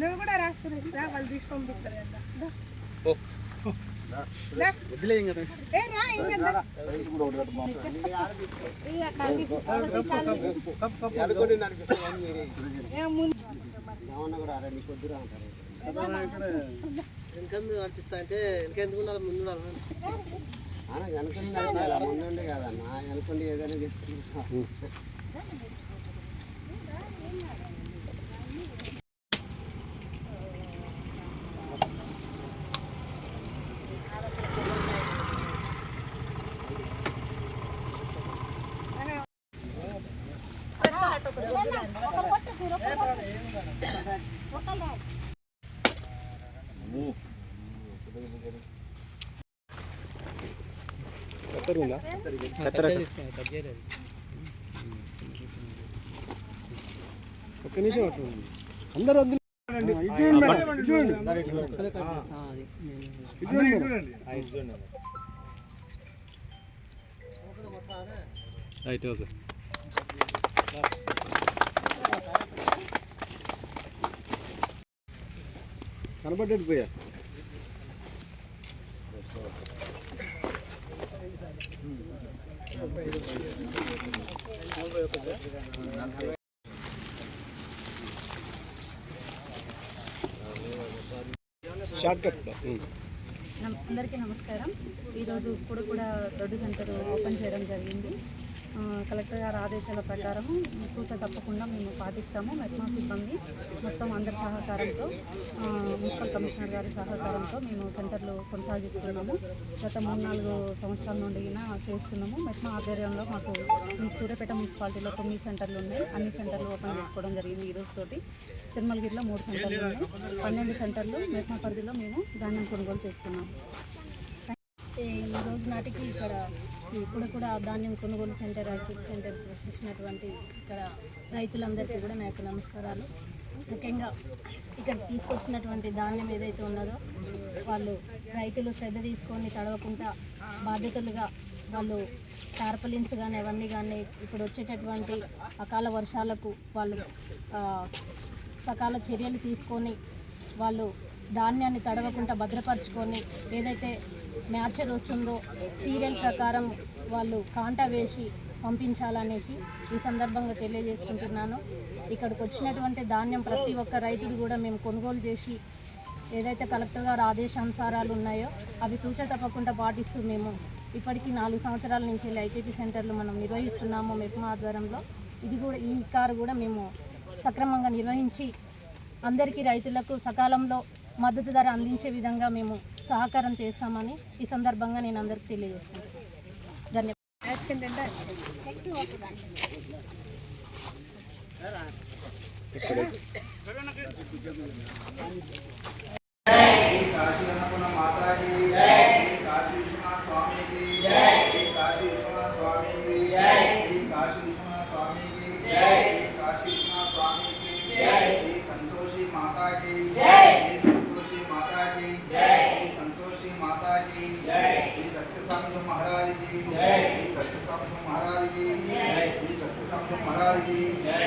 నువ్వు కూడా రాసుకుని వాళ్ళు తీసి పంపిస్తారు కదా. వెనకందు అనిపిస్తా అంటే వెనకెందుకు ముందు వెనకండి ముందుండే కదన్న వెనకండి ఏదైనా తీసుకుంటా. ఒక్క నిమిషం అందరూ రైట్ ఓకే కనబడ్డట్టు పోయా అందరికీ నమస్కారం. ఈరోజు ఇప్పుడు కూడా దొడ్డు సెంటర్ ఓపెన్ చేయడం జరిగింది. కలెక్టర్ గారి ఆదేశాల ప్రకారం కూర్చో తప్పకుండా మేము పాటిస్తాము. మెట్మా సిబ్బంది మొత్తం అందరి సహకారంతో, మున్సిపల్ కమిషనర్ గారి సహకారంతో మేము సెంటర్లు కొనసాగిస్తున్నాము. గత 3-4 సంవత్సరాల నుండి చేస్తున్నాము. మెట్మా ఆధ్వర్యంలో మాకు సూర్యాపేట మున్సిపాలిటీలో 9 సెంటర్లు ఉన్నాయి. అన్ని సెంటర్లు ఓపెన్ చేసుకోవడం జరిగింది. ఈ రోజుతోటి తిరుమలగిరిలో 3 సెంటర్లు ఉన్నాయి. 12 సెంటర్లు మెట్మా పరిధిలో మేము ధాన్యం కొనుగోలు చేస్తున్నాము. ఈ రోజు నాటికి ఇప్పుడు కూడా ధాన్యం కొనుగోలు సెంటర్ వచ్చేసినటువంటి ఇక్కడ రైతులందరికీ కూడా నా యొక్క నమస్కారాలు. ముఖ్యంగా ఇక్కడ తీసుకొచ్చినటువంటి ధాన్యం ఏదైతే ఉన్నదో వాళ్ళు రైతులు శ్రద్ధ తీసుకొని తడవకుండా బాధ్యతలుగా వాళ్ళు టార్పలిన్స్ కానీ అవన్నీ కానీ ఇప్పుడు వచ్చేటటువంటి అకాల వర్షాలకు వాళ్ళు సకాల చర్యలు తీసుకొని వాళ్ళు ధాన్యాన్ని తడవకుండా భద్రపరచుకొని ఏదైతే మ్యాచర్ వస్తుందో సీరియల్ ప్రకారం వాళ్ళు కాంటా వేసి పంపించాలనేసి ఈ సందర్భంగా తెలియజేసుకుంటున్నాను. ఇక్కడికి వచ్చినటువంటి ధాన్యం ప్రతి ఒక్క రైతులు కూడా మేము కొనుగోలు చేసి ఏదైతే కలెక్టర్ గారు ఆదేశానుసారాలు ఉన్నాయో అవి తూచ తప్పకుండా పాటిస్తూ మేము ఇప్పటికీ 4 సంవత్సరాల నుంచి ఐటీపీ సెంటర్లు మనం నిర్వహిస్తున్నాము మెప్మా ఆధ్వర్యంలో. ఇది కూడా ఈ కారు కూడా మేము సక్రమంగా నిర్వహించి అందరికీ రైతులకు సకాలంలో మద్దతు ధర అందించే విధంగా మేము సహకారం చేస్తామని ఈ సందర్భంగా నేను అందరికీ తెలియజేస్తున్నాను. महाराज की जय, सत्य महाराज की जय, सत्य महाराज की जय।